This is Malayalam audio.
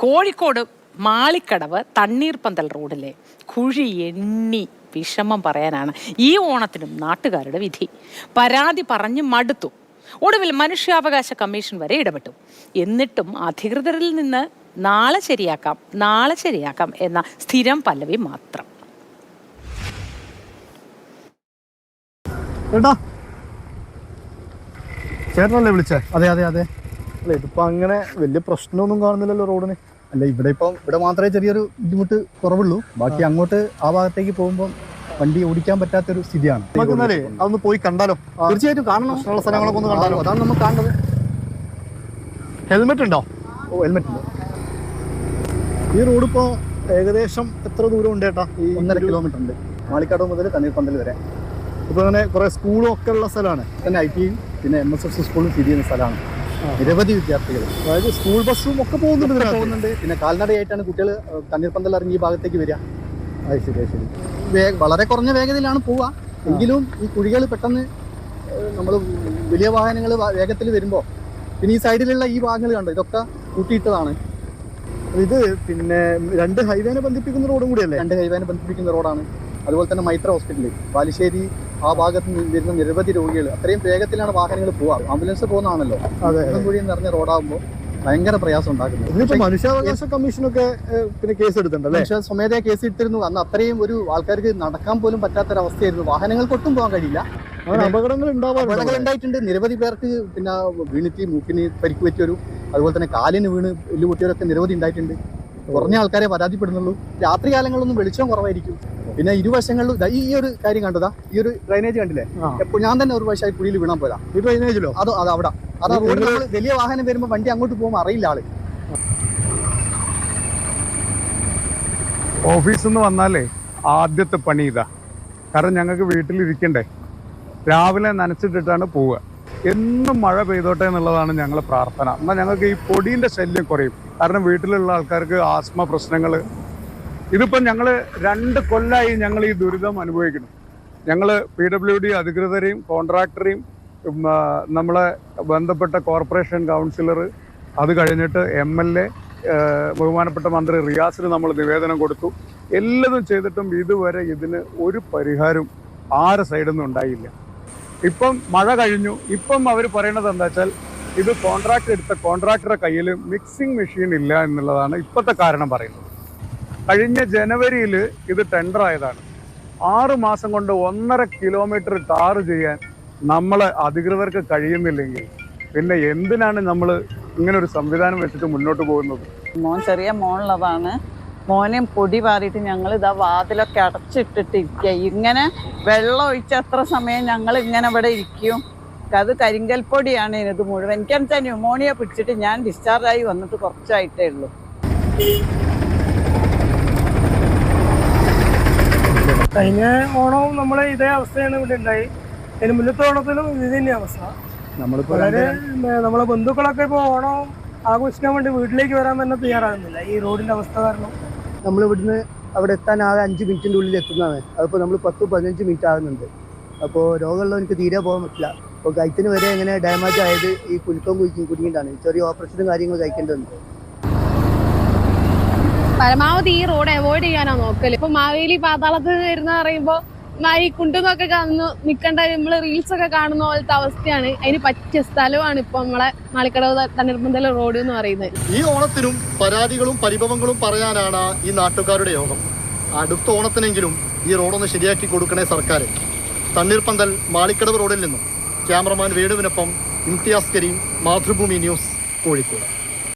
കോഴിക്കോട് മാളിക്കടവ് തണ്ണീർപ്പന്തൽ റോഡിലെ കുഴി എണ്ണി വിഷമം പറയാനാണ് ഈ ഓണത്തിനും നാട്ടുകാരുടെ വിധി. പരാതി പറഞ്ഞ് മടുത്തു. ഒടുവിൽ മനുഷ്യാവകാശ കമ്മീഷൻ വരെ ഇടപെട്ടു. എന്നിട്ടും അധികൃതരിൽ നിന്ന് നാളെ ശരിയാക്കാം എന്ന സ്ഥിരം പല്ലവി മാത്രം. ചേട്ടനല്ലേ വിളിച്ചേ? അതെ അതെ അതെ. അല്ല, ഇതിപ്പോ അങ്ങനെ വലിയ പ്രശ്നമൊന്നും കാണുന്നില്ലല്ലോ റോഡിന്. അല്ല, ഇവിടെ മാത്രമേ ചെറിയൊരു ബുദ്ധിമുട്ട് കുറവുള്ളൂ. ബാക്കി അങ്ങോട്ട് ആ ഭാഗത്തേക്ക് പോകുമ്പോൾ വണ്ടി ഓടിക്കാൻ പറ്റാത്തൊരു സ്ഥിതിയാണ്. നമുക്കെന്നാലേ അതൊന്ന് പോയി കണ്ടാലോ? തീർച്ചയായിട്ടും കാണണം. സ്ഥലങ്ങളൊക്കെ ഒന്ന് കണ്ടാലോ? അതാണ് നമുക്ക് കാണുന്നത്. ഹെൽമെറ്റ് ഉണ്ടോ? ഓ, ഹെൽമെറ്റ് ഉണ്ട്. ഈ റോഡ് ഇപ്പോൾ ഏകദേശം എത്ര ദൂരം ഉണ്ട് ചേട്ടാ? ഈ 1.5 കിലോമീറ്റർ ഉണ്ട്, മാളിക്കടവ് മുതൽ തണ്ണീർപ്പന്തൽ വരെ. ഇപ്പോൾ അങ്ങനെ കുറേ സ്കൂളും ഒക്കെ ഉള്ള സ്ഥലമാണ്. തന്നെ IT പിന്നെ MSS സ്കൂളും സ്ഥിതി ചെയ്യുന്ന സ്ഥലമാണ്. നിരവധി വിദ്യാർത്ഥികൾ, അതായത് സ്കൂൾ ബസ്സും ഒക്കെ പോകുന്നുണ്ട്. പിന്നെ കാൽനടയായിട്ടാണ് കുട്ടികൾ തണ്ണീർപ്പന്തൽ ഇറങ്ങി ഈ ഭാഗത്തേക്ക് വരിക. അത് ശരി. വളരെ കുറഞ്ഞ വേഗതയിലാണ് പോവുക. എങ്കിലും ഈ കുഴികൾ പെട്ടെന്ന് നമ്മൾ വലിയ വാഹനങ്ങൾ വേഗത്തിൽ വരുമ്പോൾ പിന്നെ ഈ സൈഡിലുള്ള ഈ ഭാഗങ്ങൾ കണ്ടോ, ഇതൊക്കെ കൂട്ടിയിട്ടതാണ്. ഇത് പിന്നെ 2 ഹൈവേനെ ബന്ധിപ്പിക്കുന്ന റോഡും കൂടിയല്ലേ? 2 ഹൈവേനെ ബന്ധിപ്പിക്കുന്ന റോഡാണ്. അതുപോലെ തന്നെ മൈത്ര ഹോസ്പിറ്റൽ, ബാലുശ്ശേരി ആ ഭാഗത്ത് വരുന്ന നിരവധി രോഗികൾ, അത്രയും വേഗത്തിലാണ് വാഹനങ്ങൾ പോവാ. ആംബുലൻസ് പോകുന്നതാണല്ലോ. അതും കൂടി നിറഞ്ഞ റോഡാകുമ്പോൾ ഭയങ്കര പ്രയാസം ഉണ്ടാക്കുന്നത്. ഇന്നിപ്പോ മനുഷ്യാവകാശ കമ്മീഷനൊക്കെ പിന്നെ കേസ് എടുത്തിട്ടുണ്ടല്ലേ? സ്വമേധയാ കേസ് എടുത്തിരുന്നു. അന്ന് അത്രയും ഒരു ആൾക്കാർക്ക് നടക്കാൻ പോലും പറ്റാത്തൊരവസ്ഥയായിരുന്നു. വാഹനങ്ങൾക്ക് ഒട്ടും പോകാൻ കഴിയില്ല. അപകടങ്ങൾ ഉണ്ടായിട്ടുണ്ട്. നിരവധി പേർക്ക് പിന്നെ വീണിട്ട് മൂക്കിന് പരിക്ക് പറ്റിയൊരു, അതുപോലെ തന്നെ കാലിന് വീണ് എല്ല് പൊട്ടിയവരൊക്കെ നിരവധി ഉണ്ടായിട്ടുണ്ട്. കുറഞ്ഞ ആൾക്കാരെ പരാതിപ്പെടുന്നുള്ളൂ. രാത്രി കാലങ്ങളിലൊന്നും വെളിച്ചം കുറവായിരിക്കും. പിന്നെ ഇരുവശങ്ങളിലും ഈ ഒരു കാര്യം കണ്ടതാ, ഈ ഒരു ഡ്രൈനേജ് കണ്ടില്ലേ? എപ്പോൾ ഞാൻ തന്നെ ഒരു വശമായി കുഴിയിൽ വീണാൻ പോരാ. ഈ ഡ്രൈനേജിലോ? അത് അവിടെ അതാ റോഡിൽ നമ്മൾ വലിയ വാഹനം വരുമ്പോൾ വണ്ടി അങ്ങോട്ട് പോകുമ്പോൾ അറിയില്ല ആള്. ഓഫീസിൽ നിന്ന് വന്നാലേ ആദ്യത്തെ പണി ഇതാ. കാരണം ഞങ്ങൾക്ക് വീട്ടിലിരിക്കണ്ടേ, രാവിലെ നനച്ചിട്ടിട്ടാണ് പോവുക. എന്നും മഴ പെയ്തോട്ടെ എന്നുള്ളതാണ് ഞങ്ങളെ പ്രാർത്ഥന. എന്നാൽ ഞങ്ങൾക്ക് ഈ പൊടീൻ്റെ ശല്യം കുറയും. കാരണം വീട്ടിലുള്ള ആൾക്കാർക്ക് ആസ്മ പ്രശ്നങ്ങൾ. ഇതിപ്പം ഞങ്ങൾ 2 കൊല്ലമായി ഞങ്ങൾ ഈ ദുരിതം അനുഭവിക്കുന്നു. ഞങ്ങൾ PWD അധികൃതരെയും കോൺട്രാക്ടറെയും നമ്മളെ ബന്ധപ്പെട്ട കോർപ്പറേഷൻ കൗൺസിലർ, അത് കഴിഞ്ഞിട്ട് MLA, ബഹുമാനപ്പെട്ട മന്ത്രി റിയാസിന് നമ്മൾ നിവേദനം കൊടുത്തു. എല്ലതും ചെയ്തിട്ടും ഇതുവരെ ഇതിന് ഒരു പരിഹാരം ആരുടെ സൈഡിൽ നിന്നും ഉണ്ടായില്ല. ഇപ്പം മഴ കഴിഞ്ഞു. ഇപ്പം അവർ പറയണത് എന്താ വെച്ചാൽ ഇത് കോൺട്രാക്ടറുടെ കയ്യിൽ മിക്സിംഗ് മെഷീൻ ഇല്ല എന്നുള്ളതാണ് ഇപ്പോഴത്തെ കാരണം പറയുന്നത്. കഴിഞ്ഞ ജനുവരിയിൽ ഇത് ടെൻഡർ ആയതാണ്. 6 മാസം കൊണ്ട് 1.5 കിലോമീറ്റർ ടാർ ചെയ്യാൻ നമ്മളെ അധികൃതർക്ക് കഴിയുന്നില്ലെങ്കിൽ പിന്നെ എന്തിനാണ് നമ്മൾ ഇങ്ങനെ ഒരു സംവിധാനം വെച്ചിട്ട് മുന്നോട്ട് പോകുന്നത്? ചെറിയ മോനുള്ളതാണ്. മോനെയും പൊടി പാറിയിട്ട് ഞങ്ങൾ ഇതാ വാതിലൊക്കെ അടച്ചിട്ടിട്ടിരിക്കുക. ഇങ്ങനെ വെള്ളം ഒഴിച്ച എത്ര സമയം ഞങ്ങൾ ഇങ്ങനെ ഇവിടെ ഇരിക്കും. അത് കരിങ്കൽ പൊടിയാണ് ഇത് മുഴുവൻ. എനിക്കെന്താ ന്യൂമോണിയ പിടിച്ചിട്ട് ഞാൻ ഡിസ്ചാർജായി വന്നിട്ട് കുറച്ചായിട്ടേ ഉള്ളൂ. കഴിഞ്ഞ ഓണവും നമ്മളെ ഇതേ അവസ്ഥയാണ് ഇവിടെ ഉണ്ടായി. അതിന് മുന്നത്തെ ഓണത്തിലും ഇത് തന്നെ അവസ്ഥ. വളരെ നമ്മളെ ബന്ധുക്കളൊക്കെ ഇപ്പോൾ ഓണം ആഘോഷിക്കാൻ വേണ്ടി വീട്ടിലേക്ക് വരാൻ തന്നെ തയ്യാറാകുന്നില്ല ഈ റോഡിന്റെ അവസ്ഥ കാരണം. നമ്മൾ ഇവിടുന്ന് അവിടെ എത്താൻ ആകെ 5 മിനിറ്റിൻ്റെ ഉള്ളിൽ എത്തുന്നതാണ്. അതിപ്പോൾ നമ്മൾ 10-15 മിനിറ്റ് ആകുന്നുണ്ട്. അപ്പോൾ രോഗമുള്ളവർക്ക് തീരെ പോകാൻ പറ്റില്ല. അപ്പോൾ കൈത്തിന് വരെ എങ്ങനെ ഡാമേജ് ആയത് ഈ കുലുക്കം കുടുങ്ങിയിട്ടാണ്. ചെറിയ ഓപ്പറേഷനും കാര്യങ്ങളും കഴിക്കേണ്ടതുണ്ട്. പരമാവധി ഈ റോഡ് അവോയ്ഡ് ചെയ്യാനാണ് നോക്കല്. ഇപ്പൊ മാവേലി പാതാളത്ത് വരുന്ന പറയുമ്പോ ഈ കുണ്ടുന്നൊക്കെ കാണുന്നു നിൽക്കേണ്ട, നമ്മള് റീൽസ് ഒക്കെ കാണുന്ന പോലത്തെ അവസ്ഥയാണ്. അതിന് പറ്റിയ സ്ഥലമാണ് ഇപ്പൊ നമ്മളെ മാളിക്കടവ് തണ്ണീർപ്പന്തൽ റോഡ് എന്ന് പറയുന്നത്. ഈ ഓണത്തിനും പരാതികളും പരിഭവങ്ങളും പറയാനാണ് ഈ നാട്ടുകാരുടെ യോഗം. അടുത്ത ഓണത്തിനെങ്കിലും ഈ റോഡൊന്ന് ശരിയാക്കി കൊടുക്കണേ സർക്കാർ. തണ്ണീർപ്പന്തൽ മാളിക്കടവ് റോഡിൽ നിന്നും ക്യാമറമാൻ വേണുവിനൊപ്പം ഇംതിയാസ് കരീം, മാതൃഭൂമി ന്യൂസ്, കോഴിക്കോട്.